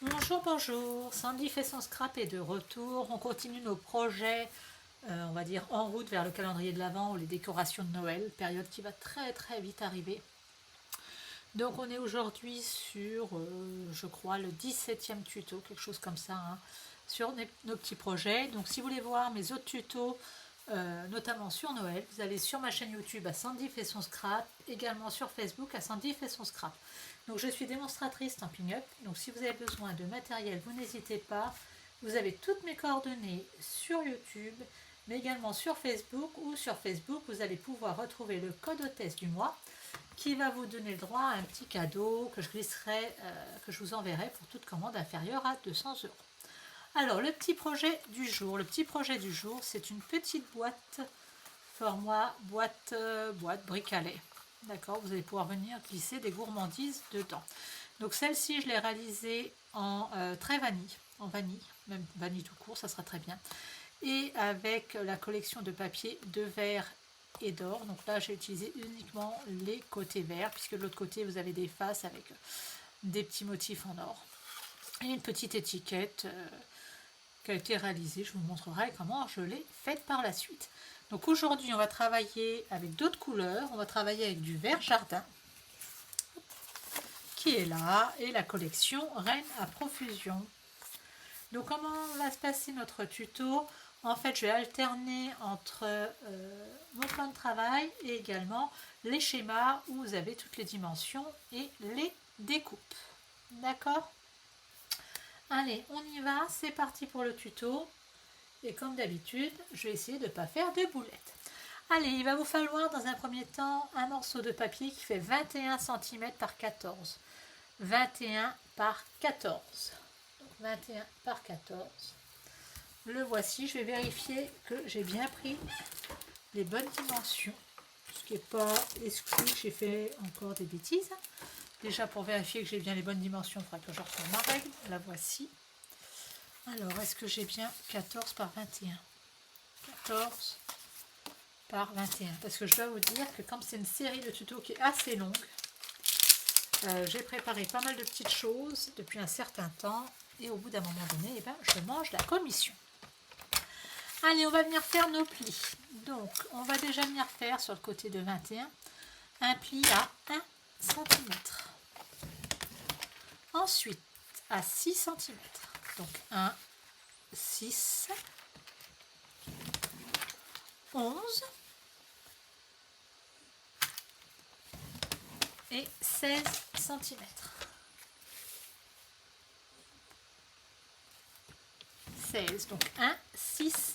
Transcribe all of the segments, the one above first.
Bonjour, bonjour, Sandy fait son scrap est de retour. On continue nos projets, on va dire en route vers le calendrier de l'Avent ou les décorations de Noël, période qui va très très vite arriver. Donc on est aujourd'hui sur, je crois, le 17e tuto, quelque chose comme ça, hein, sur nos petits projets. Donc si vous voulez voir mes autres tutos, notamment sur Noël, vous allez sur ma chaîne YouTube à Sandy fait son scrap, également sur Facebook à Sandy fait son scrap. Donc je suis démonstratrice Stampin' Up, donc si vous avez besoin de matériel, vous n'hésitez pas. Vous avez toutes mes coordonnées sur YouTube, mais également sur Facebook, ou sur Facebook, vous allez pouvoir retrouver le code hôtesse du mois qui va vous donner le droit à un petit cadeau que je glisserai, que je vous enverrai pour toute commande inférieure à 200 euros. Alors, le petit projet du jour. Le petit projet du jour, c'est une petite boîte, format boîte bric à lait. D'accord, vous allez pouvoir venir glisser des gourmandises dedans. Donc celle-ci, je l'ai réalisée en très vanille, en vanille, même vanille tout court, ça sera très bien. Et avec la collection de papier de verre et d'or. Donc là, j'ai utilisé uniquement les côtés verts, puisque de l'autre côté, vous avez des faces avec des petits motifs en or. Et une petite étiquette qui a été réalisée. Je vous montrerai comment je l'ai faite par la suite. Donc aujourd'hui, on va travailler avec d'autres couleurs. On va travailler avec du vert jardin qui est là et la collection Reine à profusion. Donc comment va se passer notre tuto? En fait, je vais alterner entre mon plan de travail et également les schémas où vous avez toutes les dimensions et les découpes. D'accord? Allez, on y va, c'est parti pour le tuto. Et comme d'habitude, je vais essayer de ne pas faire de boulettes. Allez, il va vous falloir dans un premier temps un morceau de papier qui fait 21 cm par 14. 21 par 14. Donc 21 par 14. Le voici, je vais vérifier que j'ai bien pris les bonnes dimensions. Ce qui n'est pas exclu que j'ai fait encore des bêtises. Déjà pour vérifier que j'ai bien les bonnes dimensions, il faudra que je reprenne ma règle. La voici. Alors, est-ce que j'ai bien 14 par 21? 14 par 21. Parce que je dois vous dire que comme c'est une série de tutos qui est assez longue, j'ai préparé pas mal de petites choses depuis un certain temps. Et au bout d'un moment donné, eh ben, je mange la commission. Allez, on va venir faire nos plis. Donc, on va déjà venir faire sur le côté de 21 un pli à 1 cm. Ensuite, à 6 cm. Donc, 1, 6, 11 et 16 cm. 16, donc 1, 6,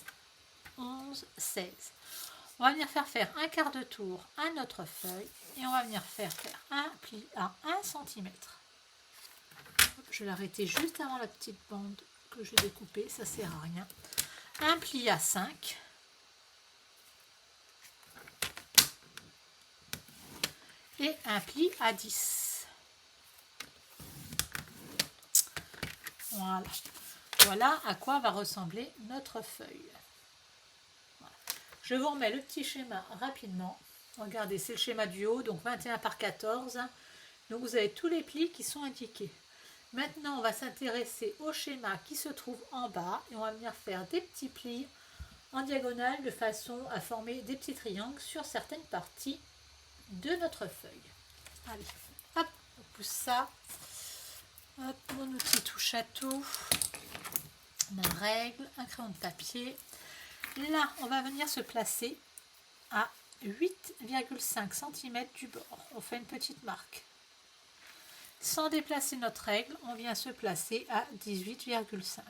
11, 16. On va venir faire un quart de tour à notre feuille et on va venir faire un pli à 1 cm. Je vais l'arrêter juste avant la petite bande que j'ai découpée, ça sert à rien. Un pli à 5. Et un pli à 10. Voilà. Voilà à quoi va ressembler notre feuille. Voilà. Je vous remets le petit schéma rapidement. Regardez, c'est le schéma du haut, donc 21 par 14. Donc vous avez tous les plis qui sont indiqués. Maintenant, on va s'intéresser au schéma qui se trouve en bas et on va venir faire des petits plis en diagonale de façon à former des petits triangles sur certaines parties de notre feuille. Allez, hop, on pousse ça. Hop, mon outil touche à tout. Ma règle, un crayon de papier. Là, on va venir se placer à 8,5 cm du bord. On fait une petite marque. Sans déplacer notre règle, on vient se placer à 18,5.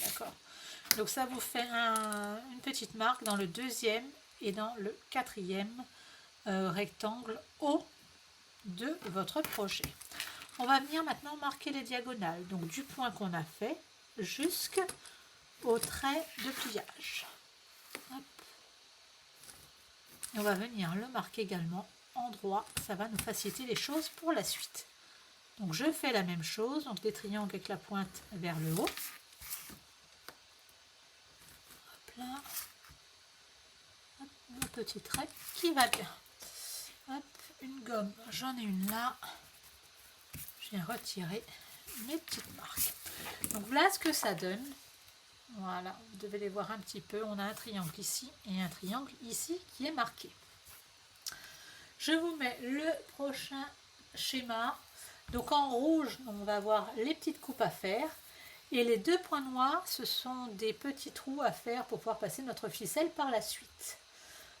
D'accord. Donc ça vous fait une petite marque dans le deuxième et dans le quatrième rectangle haut de votre projet. On va venir maintenant marquer les diagonales. Donc du point qu'on a fait jusqu'au trait de pliage. Hop. Et on va venir le marquer également en droit. Ça va nous faciliter les choses pour la suite. Donc je fais la même chose, donc des triangles avec la pointe vers le haut. Hop là. Hop, mon petit trait qui va bien. Hop, une gomme, j'en ai une là. Je viens retirer mes petites marques. voilà ce que ça donne. Voilà, vous devez les voir un petit peu. On a un triangle ici et un triangle ici qui est marqué. Je vous mets le prochain schéma. Donc en rouge, on va voir les petites coupes à faire. Et les deux points noirs, ce sont des petits trous à faire pour pouvoir passer notre ficelle par la suite.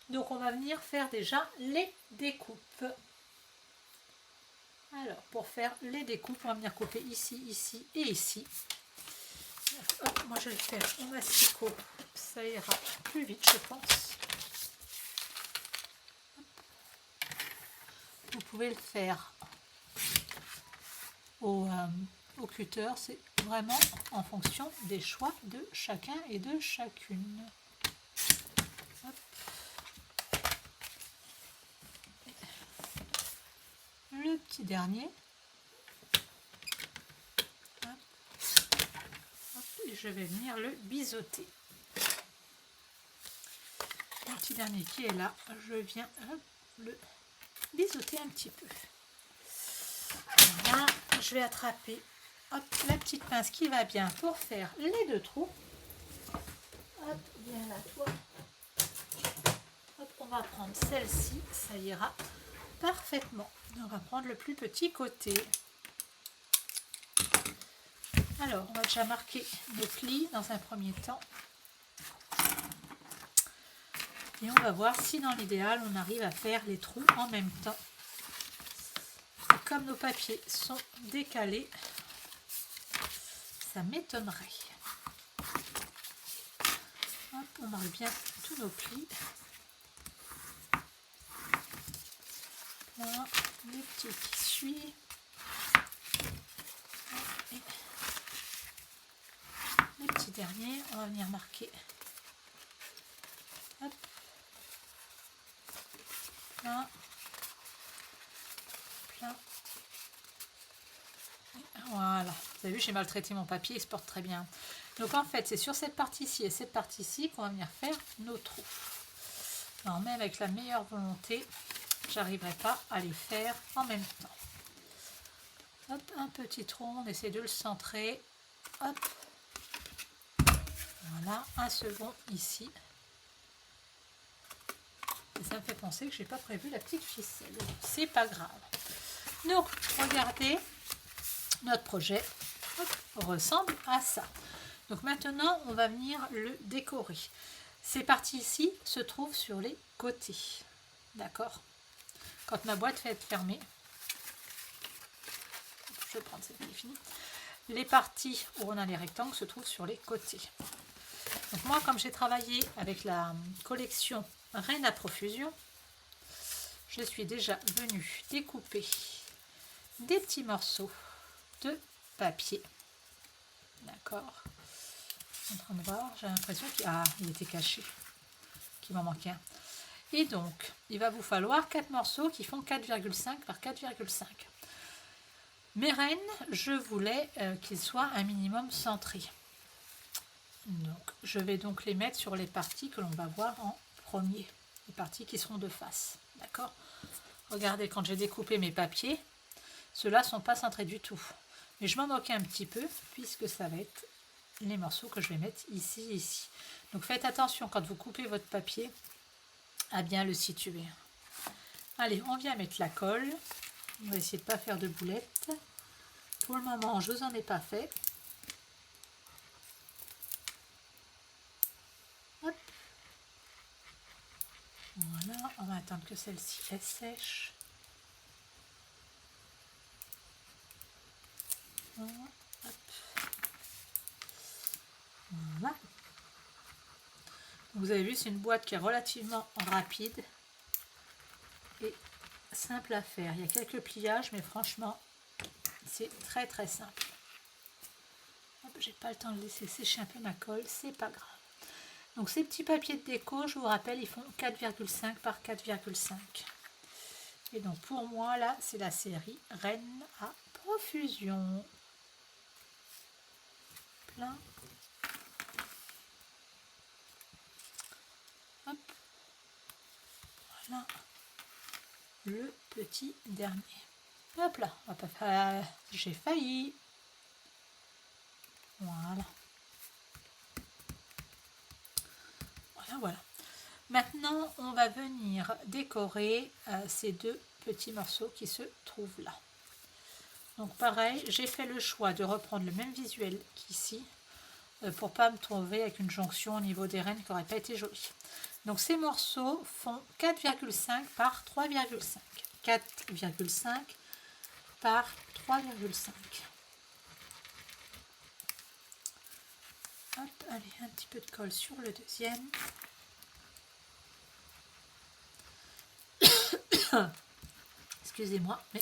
Donc on va venir faire déjà les découpes. Alors pour faire les découpes, on va venir couper ici, ici et ici. Hop, moi je vais le faire au massicot, ça ira plus vite je pense. Vous pouvez le faire au cutter, c'est vraiment en fonction des choix de chacun et de chacune. Hop. Le petit dernier. Hop. Hop. Et je vais venir le biseauter. Le petit dernier qui est là, je viens le biseauter un petit peu. Voilà, je vais attraper la petite pince qui va bien pour faire les deux trous. Hop, viens là toi. Hop, on va prendre celle-ci, ça ira parfaitement. On va prendre le plus petit côté. Alors, on va déjà marquer nos plis dans un premier temps. Et on va voir si dans l'idéal, on arrive à faire les trous en même temps. Et comme nos papiers sont décalés, ça m'étonnerait. Hop, on marque bien tous nos plis. Là, les petits qui suivent. Et les petits derniers, on va venir marquer. Hop. Plein. Plein. Voilà. Vous avez vu, j'ai maltraité mon papier, il se porte très bien. Donc en fait, c'est sur cette partie-ci et cette partie-ci qu'on va venir faire nos trous. Alors même avec la meilleure volonté, j'arriverai pas à les faire en même temps. Hop, un petit trou, on essaie de le centrer. Hop. Voilà, un second ici. Et ça me fait penser que j'ai pas prévu la petite ficelle. C'est pas grave. Donc, regardez, notre projet ressemble à ça. Donc maintenant, on va venir le décorer. Ces parties ici se trouvent sur les côtés. D'accord? Quand ma boîte va être fermée, je vais prendre cette qui est finie. Les parties où on a les rectangles se trouvent sur les côtés. Donc moi, comme j'ai travaillé avec la collection Reine à profusion, je suis déjà venue découper des petits morceaux de papier. D'accord. En train de voir, j'ai l'impression qu'il était caché, qu'il m'en manquait un. Et donc, il va vous falloir 4 morceaux qui font 4,5 par 4,5. Mes rennes, je voulais qu'ils soient un minimum centrés. Donc, je vais donc les mettre sur les parties que l'on va voir en premier, les parties qui seront de face. D'accord? Regardez, quand j'ai découpé mes papiers, ceux-là ne sont pas centrés du tout. Mais je m'en moquais un petit peu, puisque ça va être les morceaux que je vais mettre ici et ici. Donc faites attention quand vous coupez votre papier à bien le situer. Allez, on vient mettre la colle. On va essayer de ne pas faire de boulettes. Pour le moment, je ne vous en ai pas fait. Hop. Voilà, on va attendre que celle-ci elle sèche. Voilà. Hop. Voilà. Vous avez vu, c'est une boîte qui est relativement rapide et simple à faire. Il y a quelques pliages, mais franchement, c'est très très simple. J'ai pas le temps de laisser sécher un peu ma colle, c'est pas grave. Donc ces petits papiers de déco, je vous rappelle, ils font 4,5 par 4,5. Et donc pour moi, là, c'est la série Reine à profusion. Plein. Hop. Voilà. Le petit dernier. Hop là, on va pas faire... J'ai failli. Voilà. Voilà, voilà. Maintenant, on va venir décorer ces deux petits morceaux qui se trouvent là. Donc pareil, j'ai fait le choix de reprendre le même visuel qu'ici pour pas me trouver avec une jonction au niveau des rênes qui n'aurait pas été jolie. Donc ces morceaux font 4,5 par 3,5. 4,5 par 3,5. Hop, allez, un petit peu de colle sur le deuxième. Excusez-moi, mais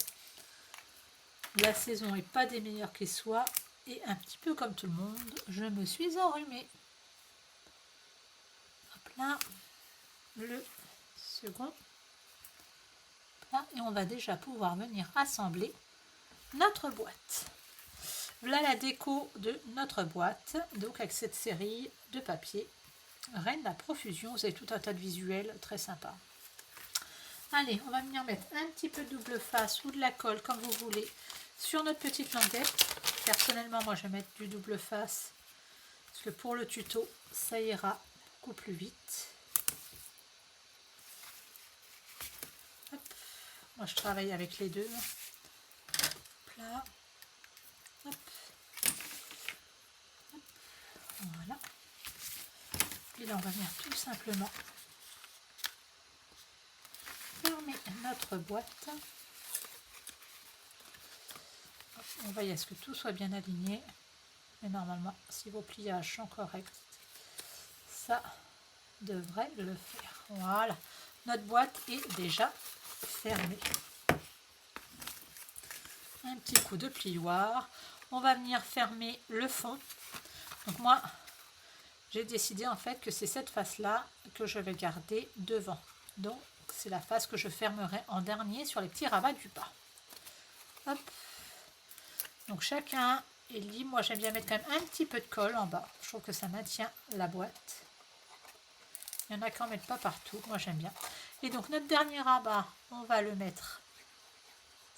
la saison n'est pas des meilleures qui soient. Et un petit peu comme tout le monde, je me suis enrhumée. Hop là, le second. Là, et on va déjà pouvoir venir assembler notre boîte. Voilà la déco de notre boîte, donc avec cette série de papier Reine à profusion. Vous avez tout un tas de visuels très sympas. Allez, on va venir mettre un petit peu de double face ou de la colle comme vous voulez sur notre petite languette. Personnellement, moi je vais mettre du double face parce que pour le tuto, ça ira beaucoup plus vite. Hop. Moi je travaille avec les deux. Hop là. Hop. Hop. Voilà. Et là on va venir tout simplement fermer notre boîte. Hop. On veille à ce que tout soit bien aligné. Mais normalement, si vos pliages sont corrects, ça devrait le faire. Voilà, notre boîte est déjà fermée. Un petit coup de plioir. On va venir fermer le fond. Donc moi, j'ai décidé en fait que c'est cette face-là que je vais garder devant. Donc, c'est la face que je fermerai en dernier sur les petits rabats du bas. Hop. Donc, chacun est libre. Moi, j'aime bien mettre quand même un petit peu de colle en bas. Je trouve que ça maintient la boîte. Il y en a qui n'en mettent pas partout. Moi, j'aime bien. Et donc, notre dernier rabat, on va le mettre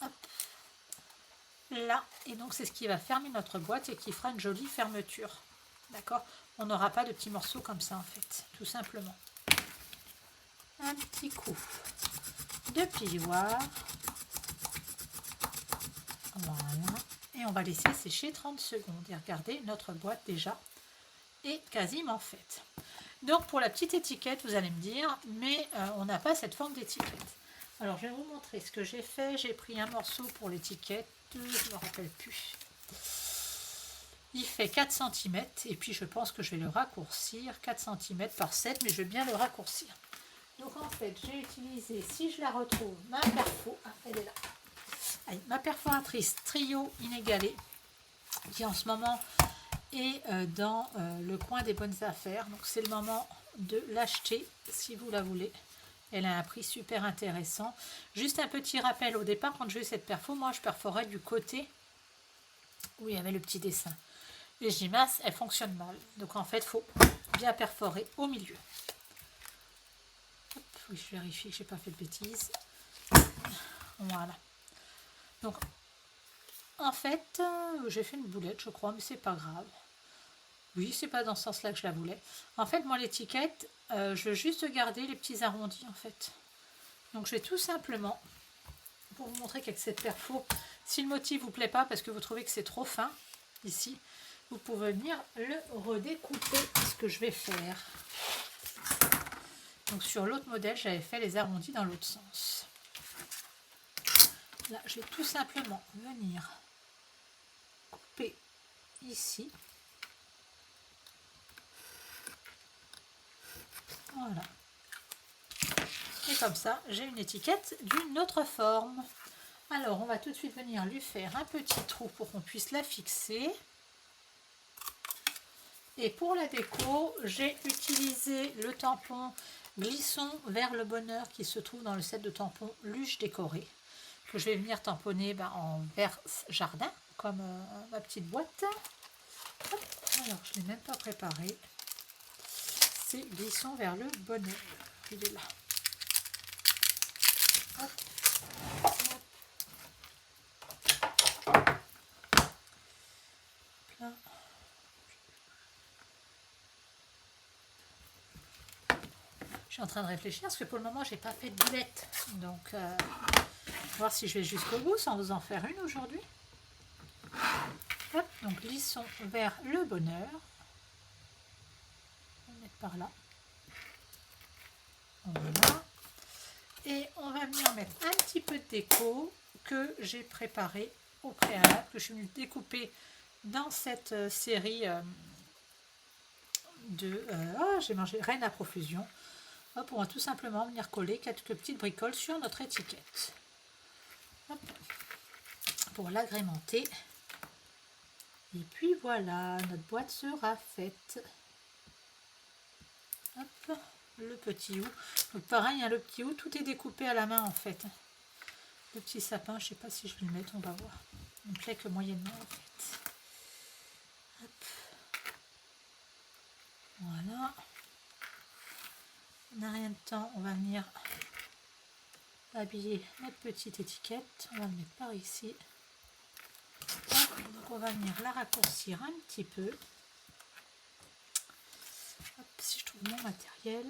hop, là. Et donc, c'est ce qui va fermer notre boîte et qui fera une jolie fermeture. D'accord? On n'aura pas de petits morceaux comme ça, en fait. Tout simplement. Un petit coup de plioir. Voilà. Et on va laisser sécher 30 secondes. Et regardez, notre boîte déjà est quasiment faite. Donc pour la petite étiquette, vous allez me dire, mais on n'a pas cette forme d'étiquette. Alors je vais vous montrer ce que j'ai fait. J'ai pris un morceau pour l'étiquette, je ne me rappelle plus. Il fait 4 cm et puis je pense que je vais le raccourcir. 4 cm par 7, mais je vais bien le raccourcir. Donc en fait, j'ai utilisé, si je la retrouve, ma perfo, elle est là. Allez, ma perforatrice Trio Inégalée, qui en ce moment est dans le coin des bonnes affaires. Donc c'est le moment de l'acheter si vous la voulez. Elle a un prix super intéressant. Juste un petit rappel, au départ, quand j'ai eu cette perfo, moi je perforais du côté où il y avait le petit dessin. Et je dis mince, elle fonctionne mal. Donc en fait, il faut bien perforer au milieu. Hop, oui, je vérifie que je n'ai pas fait de bêtises. Voilà. Donc, en fait, j'ai fait une boulette, je crois, mais c'est pas grave. Oui, c'est pas dans ce sens-là que je la voulais. En fait, moi, l'étiquette, je veux juste garder les petits arrondis, en fait. Donc, je vais tout simplement, pour vous montrer qu'avec cette perfo, si le motif vous plaît pas, parce que vous trouvez que c'est trop fin, ici, vous pouvez venir le redécouper, ce que je vais faire. Donc, sur l'autre modèle, j'avais fait les arrondis dans l'autre sens. Là, je vais tout simplement venir couper ici. Voilà. Et comme ça, j'ai une étiquette d'une autre forme. Alors, on va tout de suite venir lui faire un petit trou pour qu'on puisse la fixer. Et pour la déco, j'ai utilisé le tampon Glissons vers le bonheur qui se trouve dans le set de tampons Luge décoré, que je vais venir tamponner en vert jardin, comme ma petite boîte. Hop. Alors, je ne l'ai même pas préparé. C'est Glissons vers le bonheur. Il est là. Hop. Hop. Là. Je suis en train de réfléchir parce que pour le moment, j'ai pas fait de boulette. Donc, voir si je vais jusqu'au bout sans vous en faire une aujourd'hui. Hop, donc lissons vers le bonheur. On va mettre par là. Voilà. Et on va venir mettre un petit peu de déco que j'ai préparé au préalable, que je suis venue découper dans cette série de j'ai mangé Reine à profusion. Hop, on va tout simplement venir coller quelques petites bricoles sur notre étiquette. Hop, pour l'agrémenter. Et puis voilà, notre boîte sera faite. Hop, le petit hou. Donc pareil, hein, le petit hou, tout est découpé à la main en fait. Le petit sapin, je ne sais pas si je vais le mettre, on va voir. On plaît que moyennement en fait. Hop. Voilà. On n'a rien de temps, on va venir habiller notre petite étiquette. On va le mettre par ici. Hop. Donc on va venir la raccourcir un petit peu. Hop, si je trouve mon matériel.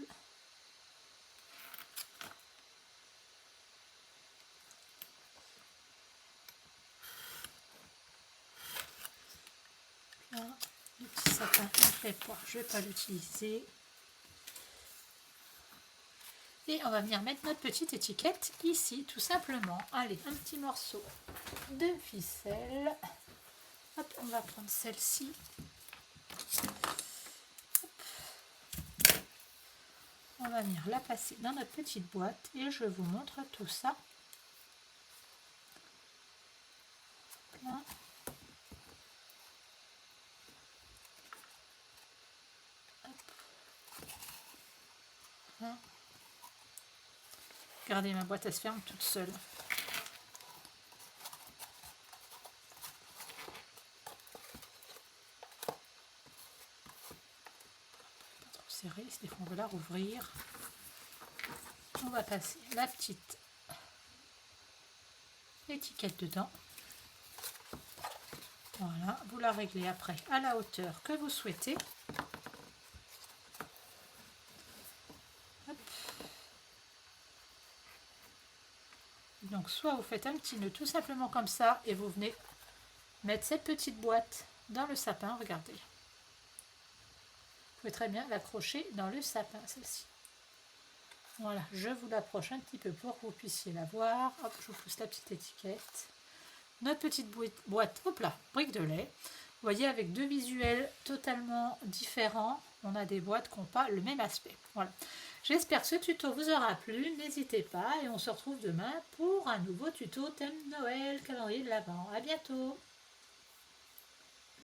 Là, le petit sapin en fait pas, je ne vais pas l'utiliser. Et on va venir mettre notre petite étiquette ici, tout simplement. Allez, un petit morceau de ficelle. Hop, on va prendre celle-ci. On va venir la passer dans notre petite boîte et je vous montre tout ça. Là. Là. Regardez, ma boîte elle se ferme toute seule. Pas trop serré, c'est des fois on veut la rouvrir. On va passer la petite étiquette dedans. Voilà, vous la réglez après à la hauteur que vous souhaitez. Hop. Donc soit vous faites un petit nœud tout simplement comme ça et vous venez mettre cette petite boîte dans le sapin, regardez. Vous pouvez très bien l'accrocher dans le sapin, celle-ci. Voilà, je vous l'approche un petit peu pour que vous puissiez la voir. Hop, je vous pousse la petite étiquette. Notre petite boîte, hop là, brique de lait. Vous voyez, avec deux visuels totalement différents, on a des boîtes qui n'ont pas le même aspect. Voilà. J'espère que ce tuto vous aura plu. N'hésitez pas et on se retrouve demain pour un nouveau tuto thème Noël, calendrier de l'Avent. À bientôt!